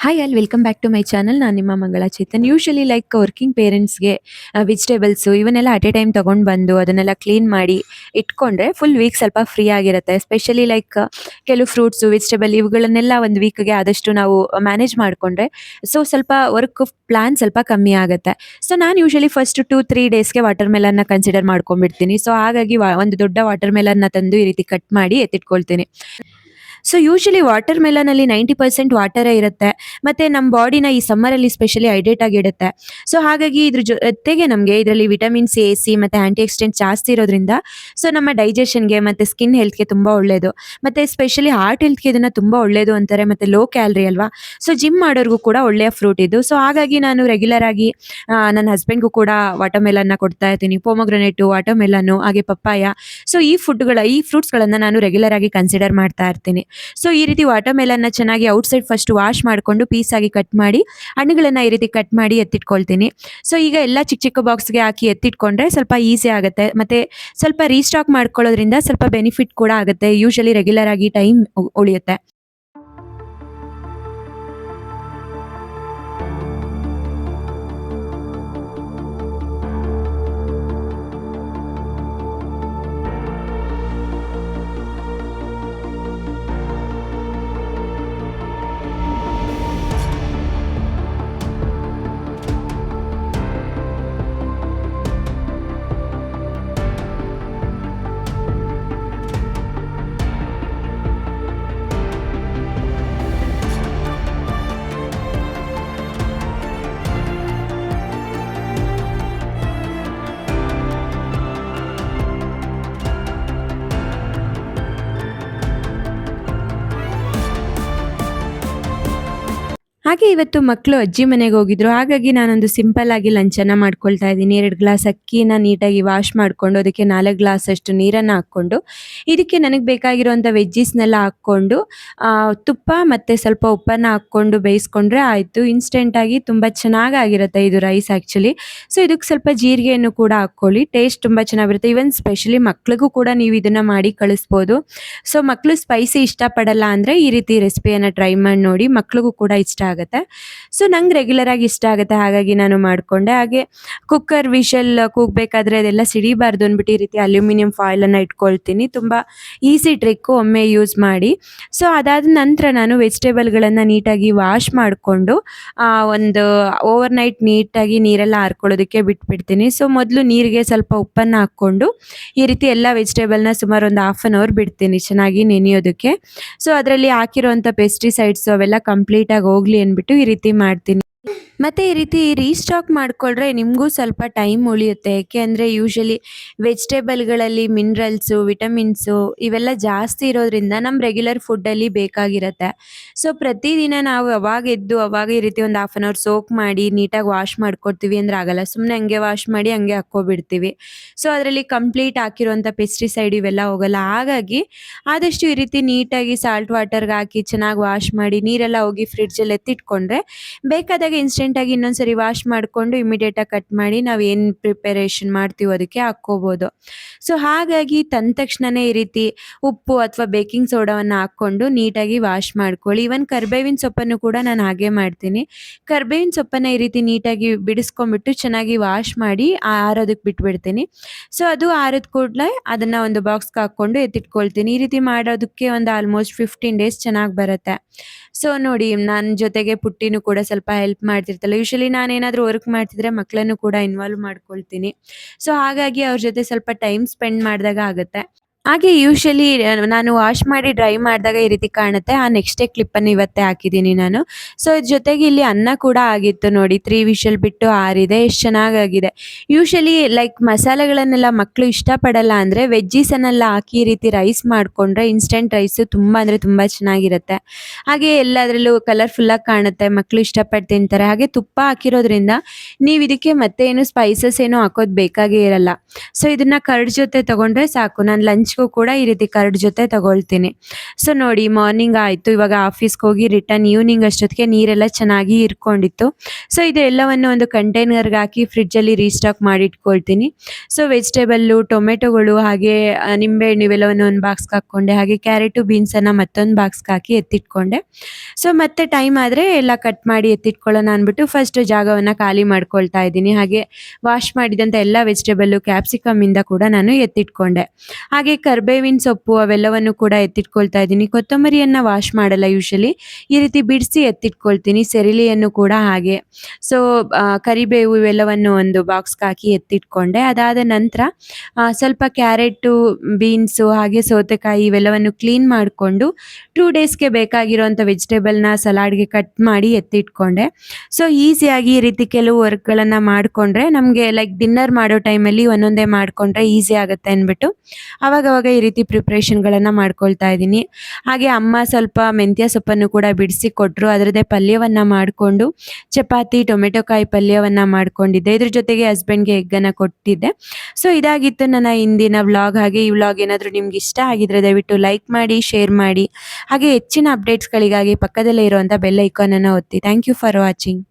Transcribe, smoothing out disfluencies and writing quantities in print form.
Hi all welcome back to my channel. ನಾನು ನಿಮ್ಮ Mangala Chetan. Usually like working ಪೇರೆಂಟ್ಸ್ಗೆ vegetables ಇವನ್ನೆಲ್ಲ ಅಟ್ ಎ ಟೈಮ್ ತೊಗೊಂಡು ಬಂದು ಅದನ್ನೆಲ್ಲ ಕ್ಲೀನ್ ಮಾಡಿ ಇಟ್ಕೊಂಡ್ರೆ ಫುಲ್ ವೀಕ್ ಸ್ವಲ್ಪ ಫ್ರೀ ಆಗಿರುತ್ತೆ. ಎಸ್ಪೆಷಲಿ ಲೈಕ್ ಕೆಲವು ಫ್ರೂಟ್ಸು ವೆಜಿಟೇಬಲ್ ಇವುಗಳನ್ನೆಲ್ಲ ಒಂದು ವೀಕ್ಗೆ ಆದಷ್ಟು ನಾವು ಮ್ಯಾನೇಜ್ ಮಾಡಿಕೊಂಡ್ರೆ ಸೊ ಸ್ವಲ್ಪ ವರ್ಕ್ ಪ್ಲಾನ್ ಸ್ವಲ್ಪ ಕಮ್ಮಿ ಆಗುತ್ತೆ. ಸೊ ನಾನು ಯೂಶಲಿ ಫಸ್ಟ್ 2-3 ಡೇಸ್ಗೆ ವಾಟರ್ ಮೆಲನ್ನ ಕನ್ಸಿಡರ್ ಮಾಡ್ಕೊಂಡ್ಬಿಡ್ತೀನಿ. ಸೊ ಹಾಗಾಗಿ ಒಂದು ದೊಡ್ಡ ವಾಟರ್ ಮೆಲನ್ನ ತಂದು ಈ ರೀತಿ ಕಟ್ ಮಾಡಿ ಎತ್ತಿಟ್ಕೊಳ್ತೀನಿ. ಸೊ ಯೂಶಲಿ ವಾಟರ್ ಮೆಲನಲ್ಲಿ 90% ವಾಟರೇ ಇರುತ್ತೆ. ಮತ್ತು ನಮ್ಮ ಬಾಡಿನ ಈ ಸಮ್ಮರಲ್ಲಿ ಸ್ಪೆಷಲಿ ಹೈಡ್ರೇಟ್ ಆಗಿ ಇಡುತ್ತೆ. ಸೊ ಹಾಗಾಗಿ ಇದ್ರ ಜೊತೆಗೆ ನಮಗೆ ಇದರಲ್ಲಿ ವಿಟಮಿನ್ ಸಿ, ಸಿ ಮತ್ತು ಆ್ಯಂಟಿ ಆಕ್ಸಿಡೆಂಟ್ ಜಾಸ್ತಿ ಇರೋದ್ರಿಂದ ಸೊ ನಮ್ಮ ಡೈಜೆಷನ್ಗೆ ಮತ್ತು ಸ್ಕಿನ್ ಹೆಲ್ತ್ಗೆ ತುಂಬ ಒಳ್ಳೆಯದು. ಮತ್ತು ಸ್ಪೆಷಲಿ ಹಾರ್ಟ್ ಹೆಲ್ತ್ಗೆ ಇದನ್ನು ತುಂಬ ಒಳ್ಳೆಯದು ಅಂತಾರೆ. ಮತ್ತು ಲೋ ಕ್ಯಾಲ್ರಿ ಅಲ್ವಾ. ಸೊ ಜಿಮ್ ಮಾಡೋರಿಗೂ ಕೂಡ ಒಳ್ಳೆಯ ಫ್ರೂಟ್ ಇದು. ಸೊ ಹಾಗಾಗಿ ನಾನು ರೆಗ್ಯುಲರ್ ಆಗಿ ನನ್ನ ಹಸ್ಬೆಂಡ್ಗೂ ಕೂಡ ವಾಟರ್ ಮೆಲನ್ನ ಕೊಡ್ತಾ ಇರ್ತೀನಿ. ಪೊಮೊಗ್ರನೇಟು, ವಾಟರ್ ಮೆಲನ್ನು, ಹಾಗೆ ಪಪ್ಪಾಯ. ಸೊ ಈ ಫ್ರೂಟ್ಸ್ಗಳನ್ನು ನಾನು ರೆಗ್ಯುಲರ್ ಆಗಿ ಕನ್ಸಿಡರ್ ಮಾಡ್ತಾ ಇರ್ತೀನಿ. ಸೊ ಈ ರೀತಿ ವಾಟರ್ ಮೆಲನ್ನ ಚೆನ್ನಾಗಿ ಔಟ್ಸೈಡ್ ಫಸ್ಟ್ ವಾಶ್ ಮಾಡಿಕೊಂಡು ಪೀಸ್ ಆಗಿ ಕಟ್ ಮಾಡಿ ಹಣ್ಣುಗಳನ್ನು ಈ ರೀತಿ ಕಟ್ ಮಾಡಿ ಎತ್ತಿಟ್ಕೊಳ್ತೀನಿ. ಸೊ ಈಗ ಎಲ್ಲ ಚಿಕ್ಕ ಚಿಕ್ಕ ಬಾಕ್ಸ್ಗೆ ಹಾಕಿ ಎತ್ತಿಟ್ಕೊಂಡ್ರೆ ಸ್ವಲ್ಪ ಈಸಿ ಆಗುತ್ತೆ. ಮತ್ತು ಸ್ವಲ್ಪ ರೀಸ್ಟಾಕ್ ಮಾಡ್ಕೊಳ್ಳೋದ್ರಿಂದ ಸ್ವಲ್ಪ ಬೆನಿಫಿಟ್ ಕೂಡ ಆಗುತ್ತೆ. ಯೂಶಲಿ ರೆಗ್ಯುಲರ್ ಆಗಿ ಟೈಮ್ ಉಳಿಯುತ್ತೆ. ಹಾಗೆ ಇವತ್ತು ಮಕ್ಕಳು ಅಜ್ಜಿ ಮನೆಗೆ ಹೋಗಿದ್ರು. ಹಾಗಾಗಿ ನಾನೊಂದು ಸಿಂಪಲ್ ಆಗಿ ಲಂಚನ್ನು ಮಾಡ್ಕೊಳ್ತಾ ಇದ್ದೀನಿ. 2 ಗ್ಲಾಸ್ ಅಕ್ಕಿನ ನೀಟಾಗಿ ವಾಶ್ ಮಾಡಿಕೊಂಡು ಅದಕ್ಕೆ 4 ಗ್ಲಾಸ್ ಅಷ್ಟು ನೀರನ್ನು ಹಾಕ್ಕೊಂಡು ಇದಕ್ಕೆ ನನಗೆ ಬೇಕಾಗಿರುವಂಥ ವೆಜ್ಜೀಸ್ನೆಲ್ಲ ಹಾಕ್ಕೊಂಡು ತುಪ್ಪ ಮತ್ತು ಸ್ವಲ್ಪ ಉಪ್ಪನ್ನು ಹಾಕ್ಕೊಂಡು ಬೇಯಿಸ್ಕೊಂಡ್ರೆ ಆಯಿತು. ಇನ್ಸ್ಟೆಂಟಾಗಿ ತುಂಬ ಚೆನ್ನಾಗಾಗಿರುತ್ತೆ ಇದು ರೈಸ್ ಆ್ಯಕ್ಚುಲಿ. ಸೊ ಇದಕ್ಕೆ ಸ್ವಲ್ಪ ಜೀರಿಗೆಯನ್ನು ಕೂಡ ಹಾಕ್ಕೊಳ್ಳಿ. ಟೇಸ್ಟ್ ತುಂಬ ಚೆನ್ನಾಗಿ ಬರುತ್ತೆ. ಈವನ್ ಸ್ಪೆಷಲಿ ಮಕ್ಳಿಗೂ ಕೂಡ ನೀವು ಇದನ್ನು ಮಾಡಿ ಕಳಿಸ್ಬೋದು. ಸೊ ಮಕ್ಕಳು ಸ್ಪೈಸಿ ಇಷ್ಟಪಡಲ್ಲ ಅಂದರೆ ಈ ರೀತಿ ರೆಸಿಪಿಯನ್ನು ಟ್ರೈ ಮಾಡಿ ನೋಡಿ. ಮಕ್ಳಿಗೂ ಕೂಡ ಇಷ್ಟ ಆಗುತ್ತೆ. ಸೊ ನಂಗೆ ರೆಗ್ಯುಲರ್ ಆಗಿ ಇಷ್ಟ ಆಗುತ್ತೆ, ಹಾಗಾಗಿ ನಾನು ಮಾಡಿಕೊಂಡೆ. ಹಾಗೆ ಕುಕ್ಕರ್ ವಿಷಲ್ ಕೂಗಬೇಕಾದ್ರೆ ಅದೆಲ್ಲ ಸಿಡಿಬಾರ್ದು ಅಂದ್ಬಿಟ್ಟು ಈ ರೀತಿ ಅಲ್ಯೂಮಿನಿಯಂ ಫಾಯಿಲನ್ನು ಇಟ್ಕೊಳ್ತೀನಿ. ತುಂಬ ಈಸಿ ಟ್ರಿಕ್ಕು, ಒಮ್ಮೆ ಯೂಸ್ ಮಾಡಿ. ಸೊ ಅದಾದ ನಂತರ ನಾನು ವೆಜಿಟೇಬಲ್ಗಳನ್ನು ನೀಟಾಗಿ ವಾಶ್ ಮಾಡಿಕೊಂಡು ಒಂದು ಓವರ್ ನೈಟ್ ನೀಟಾಗಿ ನೀರೆಲ್ಲ ಹಾರ್ಕೊಳ್ಳೋದಕ್ಕೆ ಬಿಟ್ಬಿಡ್ತೀನಿ. ಸೊ ಮೊದಲು ನೀರಿಗೆ ಸ್ವಲ್ಪ ಉಪ್ಪನ್ನು ಹಾಕ್ಕೊಂಡು ಈ ರೀತಿ ಎಲ್ಲ ವೆಜಿಟೇಬಲ್ನ ಸುಮಾರು ಒಂದು 1/2 an hour ಬಿಡ್ತೀನಿ ಚೆನ್ನಾಗಿ ನೆನೆಯೋದಕ್ಕೆ. ಸೊ ಅದರಲ್ಲಿ ಹಾಕಿರೋಂಥ ಪೆಸ್ಟಿಸೈಡ್ಸು ಅವೆಲ್ಲ ಕಂಪ್ಲೀಟಾಗಿ ಹೋಗಲಿ ಅಂದ್ಬಿಟ್ಟು ಈ ರೀತಿ ಮಾಡ್ತೀನಿ. ಮತ್ತು ಈ ರೀತಿ ರೀಸ್ಟಾಕ್ ಮಾಡಿಕೊಂಡ್ರೆ ನಿಮಗೂ ಸ್ವಲ್ಪ ಟೈಮ್ ಉಳಿಯುತ್ತೆ. ಏಕೆ ಅಂದರೆ ಯೂಶಲಿ ವೆಜಿಟೇಬಲ್ಗಳಲ್ಲಿ ಮಿನರಲ್ಸು, ವಿಟಮಿನ್ಸು ಇವೆಲ್ಲ ಜಾಸ್ತಿ ಇರೋದ್ರಿಂದ ನಮ್ಮ ರೆಗ್ಯುಲರ್ ಫುಡ್ಡಲ್ಲಿ ಬೇಕಾಗಿರುತ್ತೆ. ಸೊ ಪ್ರತಿದಿನ ನಾವು ಅವಾಗ ಎದ್ದು ಅವಾಗ ಈ ರೀತಿ ಒಂದು 1/2 an hour ಸೋಕ್ ಮಾಡಿ ನೀಟಾಗಿ ವಾಶ್ ಮಾಡ್ಕೊಡ್ತೀವಿ ಅಂದರೆ ಆಗಲ್ಲ. ಸುಮ್ಮನೆ ಹಂಗೆ ವಾಶ್ ಮಾಡಿ ಹಂಗೆ ಹಾಕ್ಕೊಬಿಡ್ತೀವಿ. ಸೊ ಅದರಲ್ಲಿ ಕಂಪ್ಲೀಟ್ ಹಾಕಿರುವಂಥ ಪೆಸ್ಟಿಸೈಡ್ ಇವೆಲ್ಲ ಹೋಗಲ್ಲ. ಹಾಗಾಗಿ ಆದಷ್ಟು ಈ ರೀತಿ ನೀಟಾಗಿ ಸಾಲ್ಟ್ ವಾಟರ್ಗೆ ಹಾಕಿ ಚೆನ್ನಾಗಿ ವಾಶ್ ಮಾಡಿ ನೀರೆಲ್ಲ ಹೋಗಿ ಫ್ರಿಡ್ಜಲ್ಲಿ ಎತ್ತಿಟ್ಕೊಂಡ್ರೆ ಬೇಕಾದಾಗ ಇನ್ಸ್ಟೆಂಟಾಗಿ ಇನ್ನೊಂದು ಸರಿ ವಾಶ್ ಮಾಡಿಕೊಂಡು ಇಮಿಡಿಯೇಟಾಗಿ ಕಟ್ ಮಾಡಿ ನಾವು ಏನು ಪ್ರಿಪರೇಷನ್ ಮಾಡ್ತೀವೋ ಅದಕ್ಕೆ ಹಾಕ್ಕೋಬೋದು. ಸೊ ಹಾಗಾಗಿ ತಂದ ತಕ್ಷಣವೇ ಈ ರೀತಿ ಉಪ್ಪು ಅಥವಾ ಬೇಕಿಂಗ್ ಸೋಡಾವನ್ನು ಹಾಕ್ಕೊಂಡು ನೀಟಾಗಿ ವಾಶ್ ಮಾಡ್ಕೊಳ್ಳಿ. ಈವನ್ ಕರಿಬೇವಿನ ಸೊಪ್ಪನ್ನು ಕೂಡ ನಾನು ಹಾಗೆ ಮಾಡ್ತೀನಿ. ಕರಿಬೇವಿನ ಸೊಪ್ಪನ್ನು ಈ ರೀತಿ ನೀಟಾಗಿ ಬಿಡಿಸ್ಕೊಂಡ್ಬಿಟ್ಟು ಚೆನ್ನಾಗಿ ವಾಶ್ ಮಾಡಿ ಆರೋದಕ್ಕೆ ಬಿಟ್ಬಿಡ್ತೀನಿ. ಸೊ ಅದು ಆರಿದ ಕೂಡಲೇ ಅದನ್ನು ಒಂದು ಬಾಕ್ಸ್ಗೆ ಹಾಕ್ಕೊಂಡು ಎತ್ತಿಟ್ಕೊಳ್ತೀನಿ. ಈ ರೀತಿ ಮಾಡೋದಕ್ಕೆ ಒಂದು ಆಲ್ಮೋಸ್ಟ್ 15 days ಚೆನ್ನಾಗಿ ಬರುತ್ತೆ. ಸೊ ನೋಡಿ, ನನ್ನ ಜೊತೆಗೆ ಪುಟ್ಟಿನೂ ಕೂಡ ಸ್ವಲ್ಪ ಹೆಲ್ಪ್ ಮಾಡ್ತಿರ್ತಲ್ಲ. ಯೂಶಲಿ ನಾನೇನಾದರೂ ವರ್ಕ್ ಮಾಡ್ತಿದ್ರೆ ಮಕ್ಕಳನ್ನು ಕೂಡ ಇನ್ವಾಲ್ವ್ ಮಾಡ್ಕೊಳ್ತೀನಿ. ಸೊ ಹಾಗಾಗಿ ಅವ್ರ ಜೊತೆ ಸ್ವಲ್ಪ ಟೈಮ್ ಸ್ಪೆಂಡ್ ಮಾಡಿದಾಗ ಆಗುತ್ತೆ. ಹಾಗೆ ಯೂಶುವಲಿ ನಾನು ವಾಶ್ ಮಾಡಿ ಡ್ರೈ ಮಾಡಿದಾಗ ಈ ರೀತಿ ಕಾಣುತ್ತೆ. ಆ ನೆಕ್ಸ್ಟ್ ಡೇ ಕ್ಲಿಪ್ಪನ್ನು ಇವತ್ತೇ ಹಾಕಿದ್ದೀನಿ ನಾನು. ಸೊ ಇದ್ರ ಜೊತೆಗೆ ಇಲ್ಲಿ ಅನ್ನ ಕೂಡ ಆಗಿತ್ತು ನೋಡಿ. 3 ವಿಷಲ್ ಬಿಟ್ಟು ಆರಿದೆ. ಎಷ್ಟು ಚೆನ್ನಾಗಾಗಿದೆ. ಯೂಶುವಲಿ ಲೈಕ್ ಮಸಾಲೆಗಳನ್ನೆಲ್ಲ ಮಕ್ಕಳು ಇಷ್ಟಪಡಲ್ಲ ಅಂದರೆ ವೆಜ್ಜೀಸನ್ನೆಲ್ಲ ಹಾಕಿ ಈ ರೀತಿ ರೈಸ್ ಮಾಡಿಕೊಂಡ್ರೆ ಇನ್ಸ್ಟಂಟ್ ರೈಸು ತುಂಬ ಅಂದರೆ ತುಂಬ ಚೆನ್ನಾಗಿರುತ್ತೆ. ಹಾಗೆ ಎಲ್ಲದರಲ್ಲೂ ಕಲರ್‌ಫುಲ್ಲಾಗಿ ಕಾಣುತ್ತೆ. ಮಕ್ಕಳು ಇಷ್ಟಪಟ್ಟು ತಿಂತಾರೆ. ಹಾಗೆ ತುಪ್ಪ ಹಾಕಿರೋದ್ರಿಂದ ನೀವು ಇದಕ್ಕೆ ಮತ್ತೆ ಏನು ಸ್ಪೈಸಸ್ ಏನು ಹಾಕೋದು ಬೇಕಾಗೇ ಇರಲ್ಲ. ಸೊ ಇದನ್ನ ಕರ್ಡ್ ಜೊತೆ ತಗೊಂಡ್ರೆ ಸಾಕು. ನಾನು ಲಂಚ್‌ಗೂ ಕೂಡ ಈ ರೀತಿ ಕರ್ಡ್ ಜೊತೆ ತಗೊಳ್ತೀನಿ. ಸೊ ನೋಡಿ ಮಾರ್ನಿಂಗ್ ಆಯಿತು. ಇವಾಗ ಆಫೀಸ್‌ಗೆ ಹೋಗಿ ರಿಟರ್ನ್ ಈವ್ನಿಂಗ್ ಅಷ್ಟೊತ್ತಿಗೆ ನೀರೆಲ್ಲ ಚೆನ್ನಾಗಿ ಹಿರ್ಕೊಂಡಿತ್ತು. ಸೊ ಇದು ಎಲ್ಲವನ್ನು ಒಂದು ಕಂಟೈನರ್‌ಗೆ ಹಾಕಿ ಫ್ರಿಡ್ಜಲ್ಲಿ ರೀಸ್ಟಾಕ್ ಮಾಡಿ ಇಟ್ಕೊಳ್ತೀನಿ. ಸೊ ವೆಜಿಟೇಬಲ್ಲು, ಟೊಮೆಟೊಗಳು ಹಾಗೆ ನಿಂಬೆಹಣ್ಣು ಇವೆಲ್ಲವನ್ನು ಒಂದು ಬಾಕ್ಸ್‌ಗೆ ಹಾಕ್ಕೊಂಡೆ. ಹಾಗೆ ಕ್ಯಾರೆಟು, ಬೀನ್ಸನ್ನು ಮತ್ತೊಂದು ಬಾಕ್ಸ್‌ಗೆ ಹಾಕಿ ಎತ್ತಿಟ್ಕೊಂಡೆ. ಸೊ ಮತ್ತೆ ಟೈಮ್ ಆದರೆ ಎಲ್ಲ ಕಟ್ ಮಾಡಿ ಎತ್ತಿಟ್ಕೊಳ್ಳೋಣ ಅಂದ್ಬಿಟ್ಟು ಫಸ್ಟ್ ಜಾಗವನ್ನು ಖಾಲಿ ಮಾಡ್ಕೊಳ್ತಾ ಇದ್ದೀನಿ. ಹಾಗೆ ವಾಶ್ ಮಾಡಿದಂಥ ಎಲ್ಲ ವೆಜಿಟೇಬಲ್ಲು, ಕ್ಯಾಪ್ಸಿಕಮ್ಮಿಂದ ಕೂಡ ನಾನು ಎತ್ತಿಟ್ಕೊಂಡೆ. ಹಾಗೆ ಕರ್ಬೇವಿನ ಸೊಪ್ಪು ಅವೆಲ್ಲವನ್ನು ಕೂಡ ಎತ್ತಿಟ್ಕೊಳ್ತಾ ಇದ್ದೀನಿ. ಕೊತ್ತಂಬರಿಯನ್ನು ವಾಶ್ ಮಾಡಲ್ಲ ಯೂಶುವಲಿ. ಈ ರೀತಿ ಬಿಡಿಸಿ ಎತ್ತಿಟ್ಕೊಳ್ತೀನಿ. ಸೆರಳಿಯನ್ನು ಕೂಡ ಹಾಗೆ. ಸೊ ಕರಿಬೇವು ಇವೆಲ್ಲವನ್ನು ಒಂದು ಬಾಕ್ಸ್‌ಗೆ ಹಾಕಿ ಎತ್ತಿಟ್ಕೊಂಡೆ. ಅದಾದ ನಂತರ ಸ್ವಲ್ಪ ಕ್ಯಾರೆಟು, ಬೀನ್ಸು ಹಾಗೆ ಸೌತೆಕಾಯಿ ಇವೆಲ್ಲವನ್ನು ಕ್ಲೀನ್ ಮಾಡಿಕೊಂಡು 2 ಡೇಸ್‌ಗೆ ಬೇಕಾಗಿರುವಂಥ ವೆಜಿಟೇಬಲ್‌ನ ಸಲಾಡ್‌ಗೆ ಕಟ್ ಮಾಡಿ ಎತ್ತಿಟ್ಕೊಂಡೆ. ಸೊ ಈಸಿಯಾಗಿ ಈ ರೀತಿ ಕೆಲವು ವರ್ಕ್‌ಗಳನ್ನು ಮಾಡಿಕೊಂಡ್ರೆ ನಮಗೆ ಲೈಕ್ ಡಿನ್ನರ್ ಮಾಡೋ ಟೈಮಲ್ಲಿ ಒಂದೊಂದೇ ಮಾಡಿಕೊಂಡ್ರೆ ಈಸಿ ಆಗುತ್ತೆ ಅಂದ್ಬಿಟ್ಟು ಅವಾಗವಾಗ ಈ ರೀತಿ ಪ್ರಿಪ್ರೇಷನ್ಗಳನ್ನು ಮಾಡ್ಕೊಳ್ತಾ ಇದ್ದೀನಿ. ಹಾಗೆ ಅಮ್ಮ ಸ್ವಲ್ಪ ಮೆಂತ್ಯ ಸೊಪ್ಪನ್ನು ಕೂಡ ಬಿಡಿಸಿ ಕೊಟ್ಟರು. ಅದರದ್ದೇ ಪಲ್ಯವನ್ನು ಮಾಡಿಕೊಂಡು ಚಪಾತಿ, ಟೊಮೆಟೊ ಕಾಯಿ ಪಲ್ಯವನ್ನು ಮಾಡ್ಕೊಂಡಿದ್ದೆ. ಇದ್ರ ಜೊತೆಗೆ ಹಸ್ಬೆಂಡ್‌ಗೆ ಎಗ್ಗನ್ನು ಕೊಟ್ಟಿದ್ದೆ. ಸೊ ಇದಾಗಿತ್ತು ನನ್ನ ಇಂದಿನ ವ್ಲಾಗ್. ಹಾಗೆ ಈ ವ್ಲಾಗ್ ಏನಾದರೂ ನಿಮ್ಗೆ ಇಷ್ಟ ಆಗಿದ್ರೆ ದಯವಿಟ್ಟು ಲೈಕ್ ಮಾಡಿ, ಶೇರ್ ಮಾಡಿ. ಹಾಗೆ ಹೆಚ್ಚಿನ ಅಪ್ಡೇಟ್ಸ್‌ಗಳಿಗಾಗಿ ಪಕ್ಕದಲ್ಲೇ ಇರುವಂಥ ಬೆಲ್ ಐಕಾನನ್ನು ಒತ್ತಿ. Thank you for watching.